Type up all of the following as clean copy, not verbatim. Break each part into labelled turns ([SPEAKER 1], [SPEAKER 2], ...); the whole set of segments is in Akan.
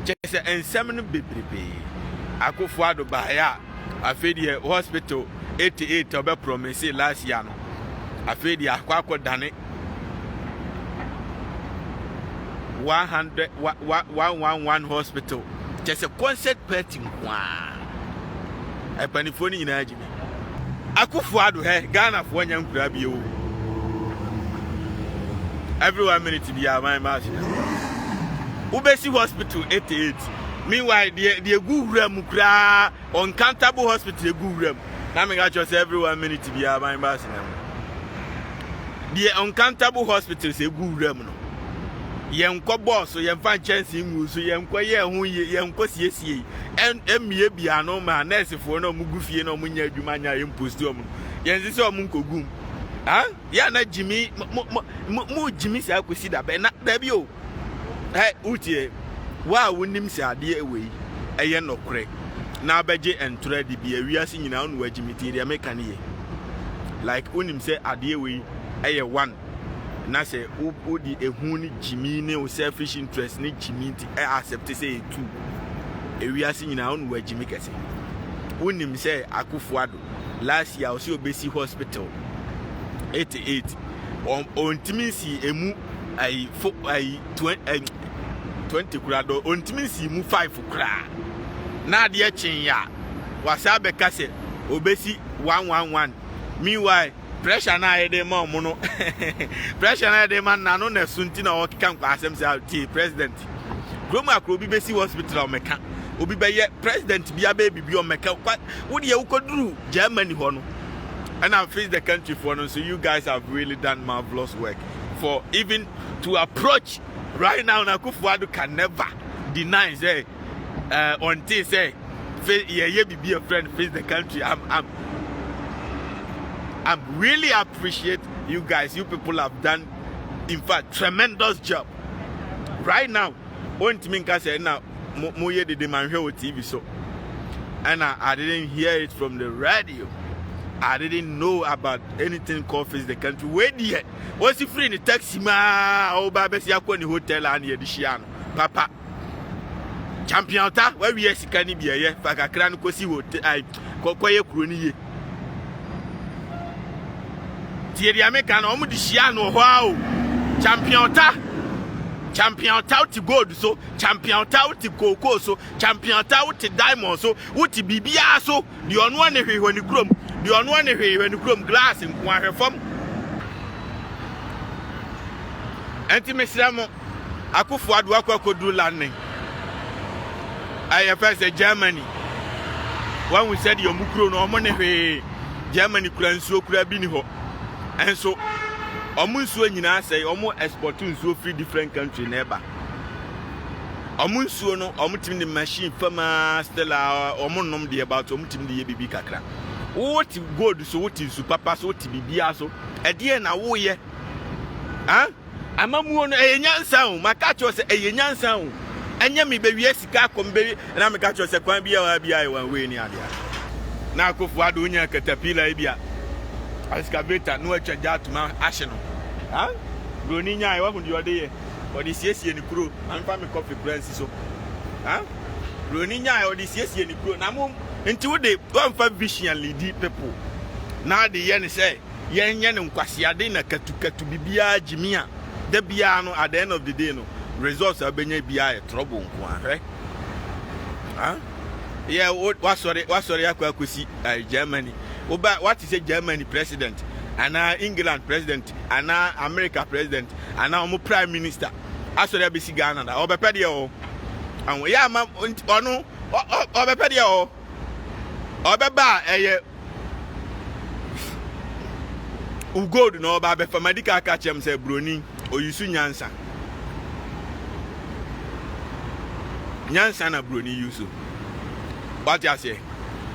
[SPEAKER 1] Just and seven baby. Akufo-Addo Bahaya. I fed the hospital 88 to be promised last year. I fed the Aquaco Dane 111 hospital. Just a concert petting one. A pennyphony in Ajimi. Akufo-Addo Ghana for one young crab you. Every 1 minute to be a my machine. Ubesi Hospital 88. Meanwhile, the good room cry uncountable hospital, the good room. Now, I just every 1 minute to be a my machine. The uncountable hospital is a good room. Young boss, so young fan chance in so young quiet, who young cossy, and maybe I know my nurse for no Mugufi no Munya Dumania impostum. Yes, this is a Munko goom. Ah, yeah, not Jimmy, more Jimmy, I could see that, but not debut. Hey, Utie, why wouldn't him say a dear way? A yen no crack. Now, Beje and Treddy be a real singing on where Jimmy T. American. Like Unim say a dear way, a one. Na say odi ehuni Jimmy ne selfish interest ni Jimmy ti accept say two ewiase nyina on wa Jimmy kese wonim say Akufo-Addo last year osi obesi hospital 88 on timisi emu ai 20 kura do on timisi mu 5 kura na de chen ya wasa be kase obesi 111 meanwhile pressure na ede ma omo pressure na ede man na no na sunti na o kan kwa asem say president Groma akro bi besi hospital o meka obi be ye president bia bi o meka wo de ukoduru Germany ho no and I face the country for no. So you guys have really done marvelous work for even to approach right now. Akufo-Addo can never deny say until say yeah be a friend face the country. I'm really appreciate you guys. You people have done, in fact, tremendous job. Right now, one thing I say now, moye de man here with TV so, and I didn't hear it from the radio. I didn't know about anything called face the country. Wait yet? Was he free in the taxi ma? Oh, baby, see in the hotel and here the Shiano, Papa. Champion ta? Where we are, see can be a Fakakran kosi wote I koye kroni. The American omu di Shiano wow champion ta uti gold so champion ta uti cocoa so champion ta uti diamond so uti bibia so the on one when you chrome the on one when you chrome glass in one form anti mesramo Akufo-Addo akwakodu landing I first Germany when we said your mukro no money Germany kura nsuo kura bi ni ho. And so, Omunsuo nyina say omo export nsuo free different country neighbor. Omunsuo no omutim the machine farmer still omo nom dey about omutim the bibi kakra. What gold so what is papa so what bibia so e dey na wo ye. Ah? Amamuo no eyenyansa o maka cho say eyenyansa o. Enya me be wie sika kom be na me ka cho say kwan bia wa bia e wan we ni ade. Na Akufo-Addo onya katapila bia. Excavator no echa to ma ahye no ha broni nya e wa hu de ode ye ode siesie ni kuro amfa me coffee currency so ha broni nya e ode siesie ni kuro na mo nti wo de amfa vision lead people na de ye ne say ye nya ne nkwasiade na katu bibia jimia da bia no at the end of the day no results abenya bia e trouble nko ahwe ha yeah what sorry akwakosi Germany. What is a Germany president, and England president, and America president, and now prime minister. As well as Ghana, or Bepedio, and yeah, ma'am, or no, or Bepedio, or Beba, go to know about for medical catch him say Bruni, or you soon Yansa. Yansa na Bruni, you so. What you say?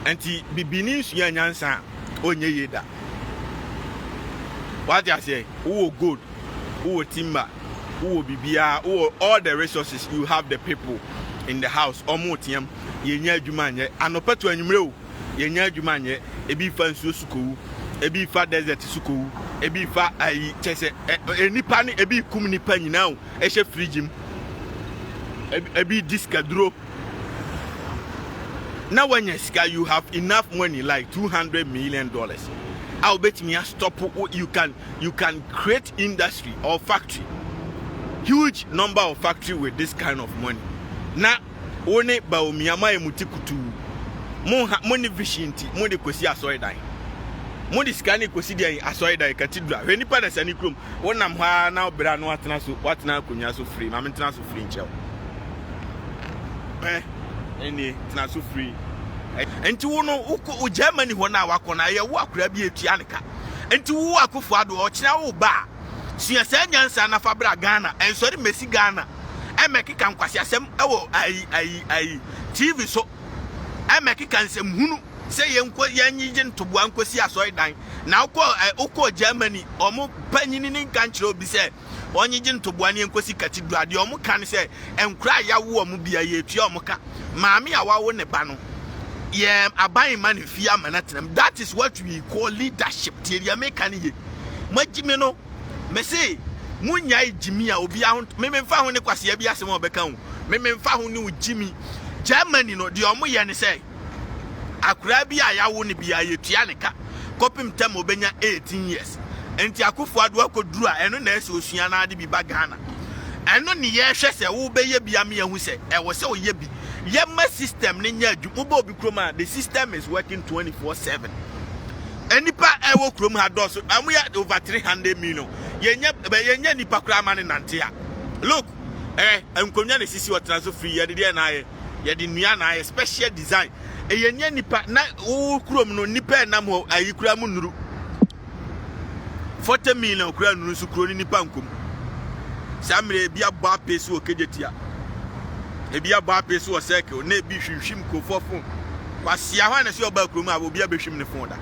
[SPEAKER 1] Anti bibinis yanyansa onye yeda. What you say? Who good? Who timber? Who bibia? Who all the resources you have the people in the house. Omotiam yenya adwumanye anopeto anwumre yenya adwumanye ebi fa nsuo sukowu ebi fa desert sukowu ebi fa ayi chese enipa ni ebi kum nipa nyina o ehye fridge a bit discadro. Now when you have enough money like $200 million, I'll bet me a stop. You can create industry or factory, huge number of factory with this kind of money. Now, one ba omiyama emutikutu, money vision ti, money kosi asoidai, money scanning kosi dia asoidai cathedral. When you pay the sani krum, one am ha now brand what na kunya so free. Mama tina so free nchel. Any tina so free. Enti wono uko Germany hona wakona ye wo akura bi etuaneka enti wo akofo ado o kina wo ba suasa nyansa na fabra Ghana ensori mesi Ghana emekika nkwasi asem ewo ai TV so emekika nsem hunu se ye nyije ntoboa nkosi asoidan na uko Germany omo panyini ni nkanchire obi se onyije ntoboa ne nkosi cathedral de omo kan se enkura ya wo omo bia ye etua omo ka maami awawo ne ba no. Yeah, abayi man fear manatinam. That is what we call leadership. Teria mekani. Majimi no. Me say, munya Jimmy obi ahun. Me memfa ho ne kwase bia asem obeka hu. Me memfa ho ne Jimmy. Germany no de omo ye ne say. Akura bia yawo ne bia yetua ne ka. Kopim tem obenya 18 years. Enti akofo ado akoduru a eno na ese osua na ade bi ba Ghana. Eno ne ye hwe se wo be ye bia me hu se e wo se o ye bi. Yema system ninya adwuma obi kroma the system is working 24/7. Enipa ewo krom ha doso amuya over 300 million. Yenya nipa kra ma ne nante a. Look, enkonya ne sisi what so free ye de na ye de nua na ye special design. Yenya nipa na wo krom no nipa na mo ayi kra mu nuru. 40 million kra nuru su kro ni nipa nkom. Samre bia ba pesu okejetia. Ebia ba peso o circle na ebi hwihwim kofofo kwasia hwa na se oba krom a obi abehwim ne fon da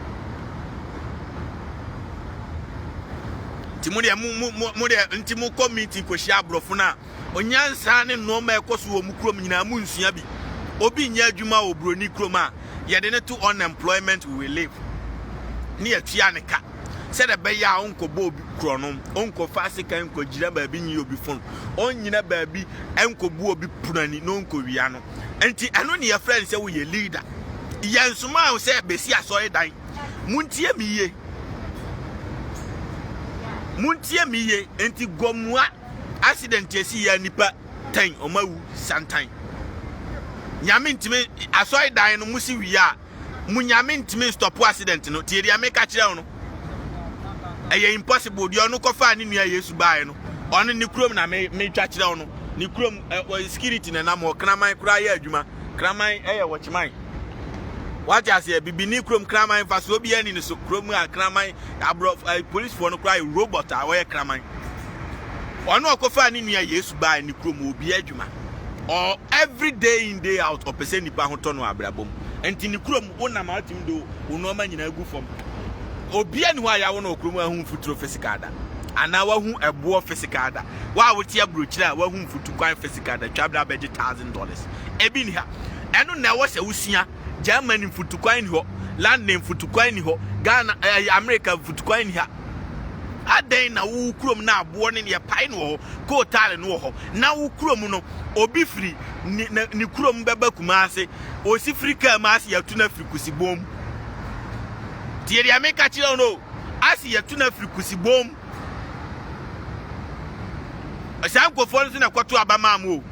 [SPEAKER 1] timu de mu de ntimu committee ko hia abrofo na onyansa ne no ma ekoso wo mu krom nyina mu nsua bi obi nya adwuma obroni krom a ye de ne to unemployment we will live ni atua ne ka se de be ya onko bo obi kronom onko fasika enko gira ba bi nyi obi fon onyina ba bi enko bu obi punani no onko wia no enti eno ne ya friend se wo ye leader yansuma o se besi asori dan muntie mi ye enti gomua accident esi ya nipa 10 omawu santan nyame ntime asori dan no musi wia munyame ntime stop accident no tie dia make kire no eye impossible di onu kofa ani nua Yesu bae no onu ni krom na me twa kire onu ni krom security na mo kraman kura ya adwuma kraman eye watchman what you say bibi ni krom kraman fa so obi ani ni so krom a kraman abro police for no kura robot a we kraman onu kofa ani nua Yesu bae ni krom obi adwuma or every day in day out opese nipa ho to no abrabom enti ni krom wona ma tim do wono ma nyina gu fom obi ani ho aya wo no okrom ahun futuro physical da ana wa hu ebo physical da wa wotia brochira wa hu futu kwan physical da twabra beje $1,000 ebi ni ha eno na wo se wusia Germany futu kwan ni ho London futu kwan ni ho Ghana America futu kwan ni ha aden na wo krom na abo ne ye pai no ko tale no ho na wo krom no obi firi ni krom beba kumase o si frika ma ase yatu na frikusi bom tie dia me ka kire no ase yatu na frikusi bom asa ko fon na kwato abama mu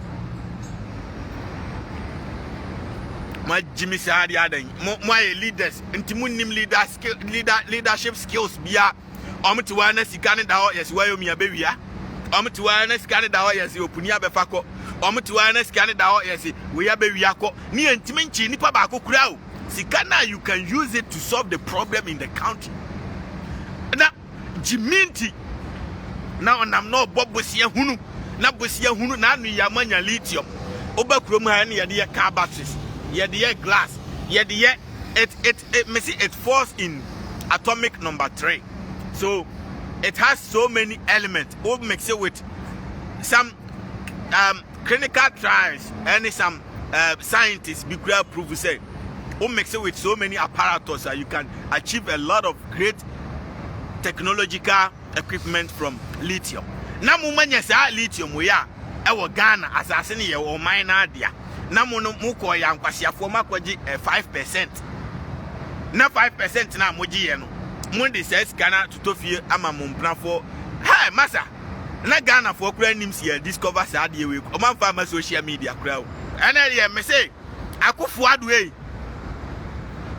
[SPEAKER 1] ma jimi sa dia adan mo aye leaders nti munnim leadership skills bia omti wa na sika ne da ho yes wa yomi abewia omti wa na sika ne da ho yes opuni abefa ko omti wa na sika ne da ho yes we abewia ko ni ntimi nchi nipa ba ko kura o sika na you can use it to solve the problem in the county na jiminti na onam no bobosia hunu na bosia hunu na anu ya manya lithium oba kuro mu ha ne ye de car batteries ye de glass ye de it falls in atomic number 3. So it has so many elements. What makes it with some clinical trials and some scientists be prove say what makes it with so many apparatus that you can achieve a lot of great technological equipment from lithium. Na mumanya sa lithium we are ewo Ghana asase ne ye o man na adia na mo no mo ko ya nkwasiafo makoji 5%. Na 5% na moji ye no mo de says Ghana to tofie ama mo mpnafo hey masa na Ghana for kura nim se discover sa de we o man fa ma social media kura o ena ye me say akufo ado e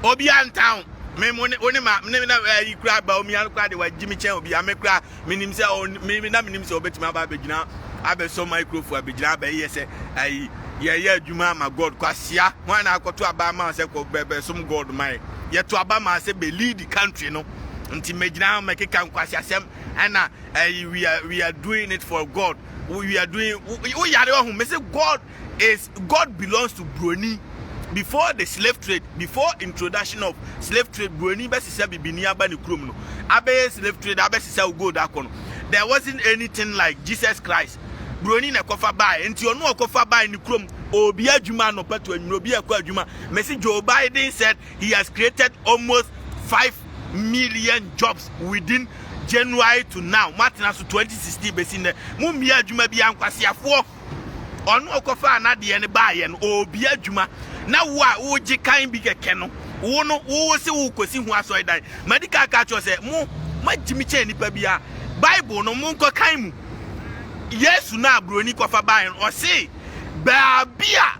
[SPEAKER 1] obi an town me oni ma me na yi kura ba omi an kura de wa jimi chen obi amekura minim se me na minim se obetima ba begina abeso microphone abegina ba ye se ai ye adwuma ma God kwasia wan na akoto aba ma se ko bebe some God mai ye to aba ma se be lead the country no nti megina makeka kwasia sem and we are doing it for God. We are doing we say God belongs to Broni. Before the slave trade, before introduction of slave trade, Broni besi se bibini aba ni krom no. Abe slave trade abe se go da kono. There wasn't anything like Jesus Christ. Broni na kofa bai enti onu kofa bai ni krom obi adwuma no pato anwuro obi akwa adwuma. Messi Joe Biden said he has created almost 5 million jobs within January to now. Martin to 2016 besine mu mi adwuma bi ankwasiafo onu okofa na de ne baaye no obi adwuma na wo ji kan bi keke no wo no wo se wo kosi hu aso dan medical ka cho se mu magimi che nipa bia Bible no mu nko kan mu Yesu na Broni kofa baaye o se ba bia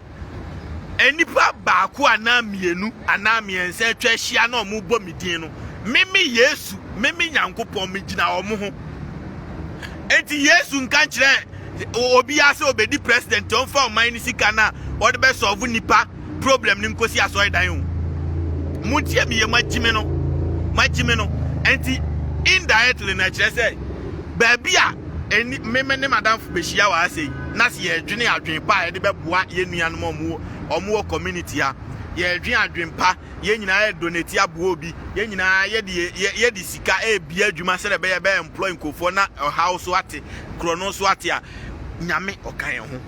[SPEAKER 1] enipa ba ko ana mienu ana miense twa hia na mu bo midin no mimi Yesu mimi Nyankopon me gina omo ho enti Yesu nka kire obi ase obedi president on fa man ni sika na o de be solve nipa problem ni nkosi aso dan o mutie me ye magime no enti indirectly na kire say ba bia eni meme ne madam fu be hia wa ase na se ye dwene adwen pa ye de be boa ye nuanom omo community a ye dwen adwen pa ye nyina ye donate abo obi ye nyina ye di sika e bia adwuma se be employ nkofo na house ate krono so ate a nyame okan ho.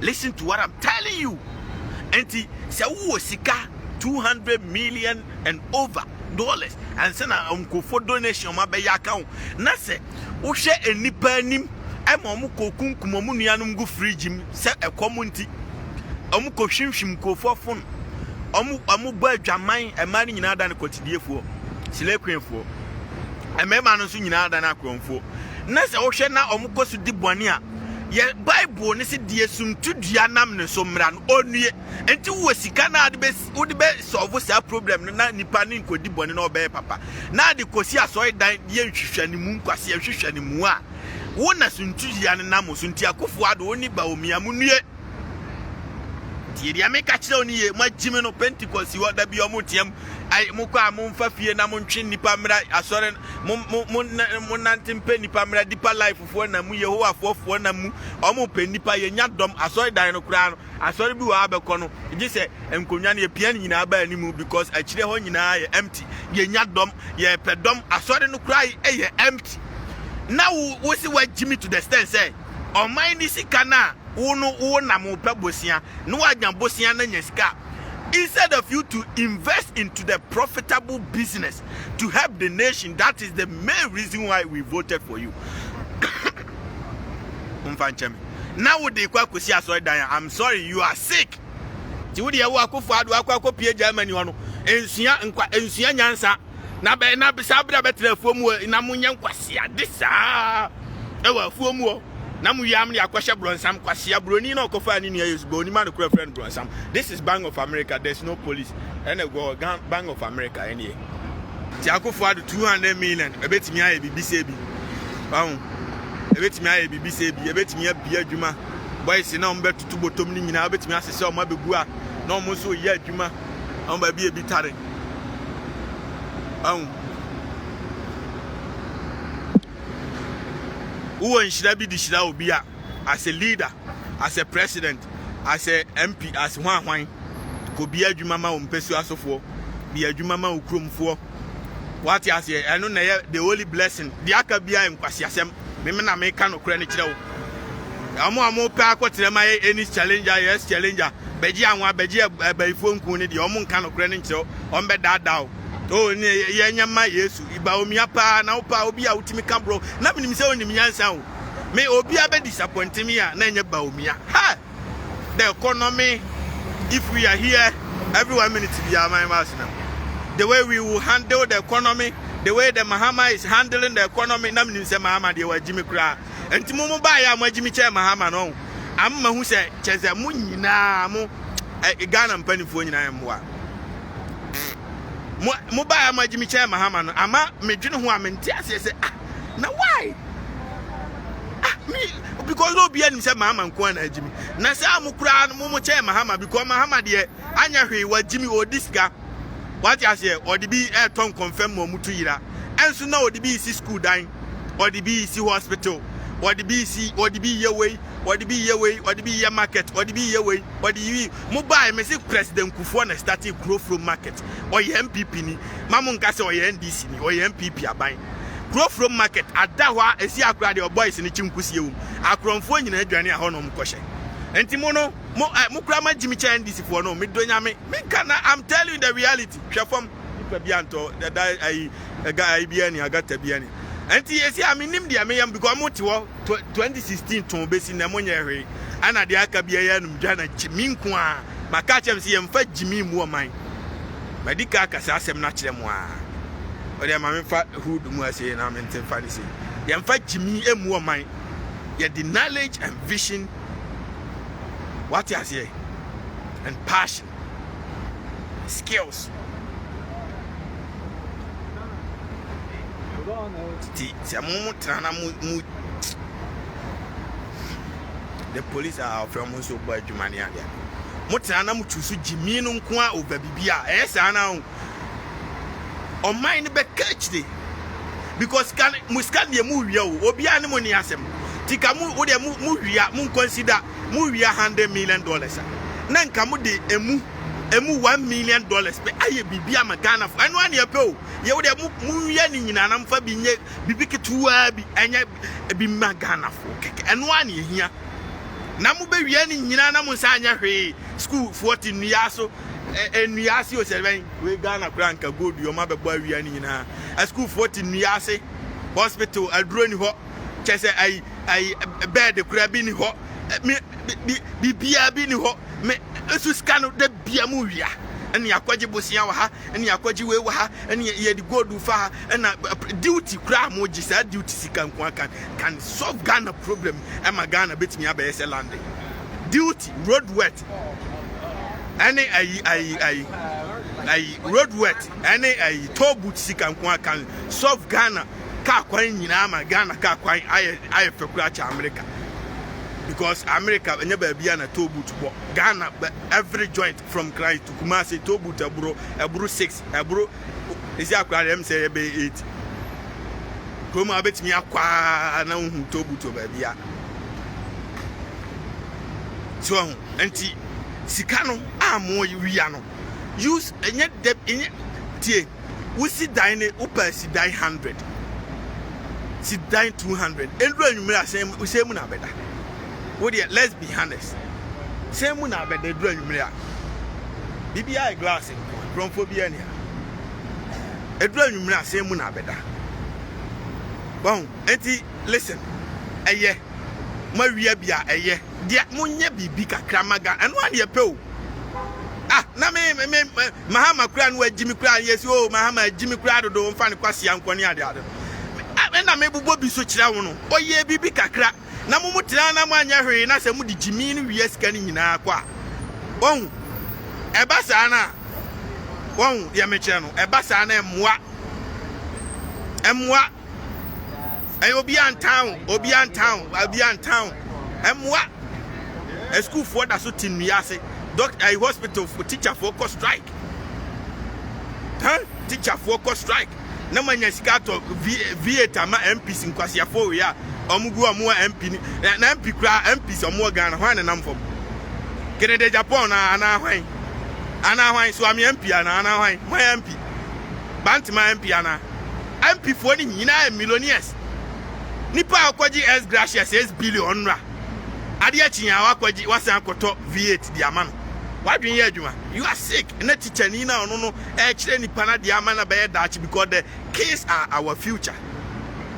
[SPEAKER 1] Listen to what I'm telling you. Enti se wo sika 200 million and over dollars and se na nkofo donation ma be account na se wo hwe enipa anim e mo mo kokunkum mo nuanom gu fridge se ecomunity omu ko hwimhwim nkofo fon omu ba adwaman emani nyina da ne kotidiefuo silekwenfuo emema no so nyina da na akronfuo na se wo hwe na omu ko so di bone a ye Bible ne se die sumtu dua nam ne so mra no onue enti wo sika na de be solve sa problem na nipa ne nkodi bone na obe papa na de kosi asoy dan ye nhwehwani mu nkwase nhwehwani mu a wo na sumtu dua ne nam so nti akofo ado oni ba omia mu nue Yeri ameka kire oni ye magime no Pentecost wo da bi omutiam ai mukwa mumfa fie na muntwe nipa mra asore mo nantempe nipa mra deeper life fo na mu Yehowa fo na mu omo pe nipa ye nya dom asore dan no kura no asore bi wa abekọ no igi se enkonwa na ye pia nyina ba animu because akire ho nyina ye empty ye nya dom ye pe dom asore no kura ye empty now wo si wa jimi to the extent say o mind ni sika na wo na mo pe bosia no agyan bosia na nya sika. Instead of you to invest into the profitable business to help the nation, that is the main reason why we voted for you. Now with the I'm sorry, you are sick. Germany na be na bisabra betre fomu na munye nkwasia disa ewa fomu na mu yam ne akwahye bronsam kwasia broni na okofa ni Yesu broni man ko friend bronsam. This is Bank of America, there's no police and go Bank of America any ti akofo ado 200 million ebetimi aye bibise bi bawo ebetimi aye bibise bi ebetimi abia adwuma boys na ombe tutu botom ni nyina ebetimi asese o ma begu a na omo so ye adwuma on ba bi ebitare who should be the Obia as a leader, as a president, as a MP, as one could be a Jumama Umpesu for be a Jumama Ukrum for what you say. I know the holy blessing, the Akabia and Quasiasem, women are making no credit. I'm more pack what any challenger, yes, challenger, Bejian, Bejia, by phone Kuni, the Omon kind of credit on bed that down. Oh, Yanyama, yes, Ibaomiapa, now Paobia, Ultimate Cambro, nothing so in the Mian sound. Me obia be disappoint me na nya ba omia. Ha! The economy, if we are here every 1 minute be our mind now. The way we will handle the economy, the way the Mahama is handling the economy, na me say Mahama de wa Jimmy kra. Enti mo ba ya mo Jimmy che Mahama no. Amma hu se cheze mo nyina mo Ghana mpanifo nyina yemwa. Mo ba ya mo Jimmy che Mahama no ama medwene ho amenti ase se na why? Me because no be any say Mahama nko na Jimmy. Na say amukura mo che Mahama because Mahama de anya hwe wa Jimmy odiska. What you say or the be ton confirm mo mutu yira. Enso na or the be see school dying or the be see hospital or the be see or the be your way or the be your way or the be your market or the be your way or the mobile me say President Kufuor na starting grow from market or your MPP ni mamun ka say or your NDC ni or your MPP aban grow from market adahwa esi akura de boys ni chimkusie wum akronfo nyina adwane a hono mkɔhye enti mo no mo kura ma Jimmy Chan NDC for no me donya me kana I'm telling you the reality hwefam nipa bi anto da ai guy bi ani agata bi ani enti esi aminim dia me yam because mo te wo 2016 ton besi na mo nyehwe ana de aka bi ya num dwana Jimmy nko a maka chem si yemfa Jimmy mu oman madika aka sa asem na kire mo a ode ma me fa hood mu ase na me ntem fa disi yemfa Jimmy emu oman ye the knowledge and vision what you say and passion skills the police are from so boy Jumania Mutana muchusu Jimmy no nko over bibia esa na o mind be catch day because can muskan ye mu wia o obi an mo ni asem tika mu wo de mu wia mu consider mu wia $100 million na nka mu de emu $1 million pe aye bibia magana fo eno an ye pe o ye wo de mu wia ni nyina na mfa bi nye bibi ketuwa bi anya bi magana fo keke eno an ye hia na mu be wia ni nyina na mu sa anya hwe school 14 nuaso nuase o serven we Ghana kranka gold yo ma be bo wia ni nyina a school 14 nuase hospital aduro ni ho chese ai bed kura bi ni ho bi bia bi ni ho me esu scan de bia mu wia ene yakwaje bosia wa ha ene yakwaje we wa ha ene ye di gold fa ha ena duty kura mo ji sa duty sika nko can solve Ghana problem e ma Ghana betimi abese land duty road wet ene ai road wet ene ai toll booth sika nko can solve Ghana ka kwan nyina ma Ghana ka kwan aye fekura cha America because America enya ba bia na toll booth bo Ghana every joint from Cry to Kumasi toll booth eburu 6 eburu isi akwa dem say be 8 kuma betimi akwa na hu toll booth ba bia so enti sika no amo wia no use enya de enya tie we sit down upa sit down 100 sit down 200 endru anwumira say mu na beda wo dey let's be honest say mu na beda endru anwumira bibia glass from phobia ni endru anwumira say mu na beda bon enti listen eye ma wia bia eye dia munye bibi kakra maga eno an ye pe o na me Mahama kura no Jimmy kura yes o Mahama Jimmy kura do mfa ne kwase ankoni ade na me bubo bi so kira wo no oye bibi kakra na mu mutira na mu anya hwe na se mu di Jimmy no wie sika ni nyina kwa won eba sa na won ye me kire no eba sa na emwa obi an town emwa a school for that so tin nuase a hospital for teacher for strike teacher for strike na manya sika to V8 ama MPs nkwase afọ ya omugu omo MP na MP kra MPs omo Ghana hwan na namfom Kennedy Japan na ana hwan so am MP ana hwan my MP bantima MP ana MP for ni nyina millionaires nipa akwaji S gracious 6 billion ra ade achinya akwaji wasan akoto V8 di amano wadwen ye adwuma you are sick na teacher ni na ono no kire nipa na di amana be dachi because the kids are our future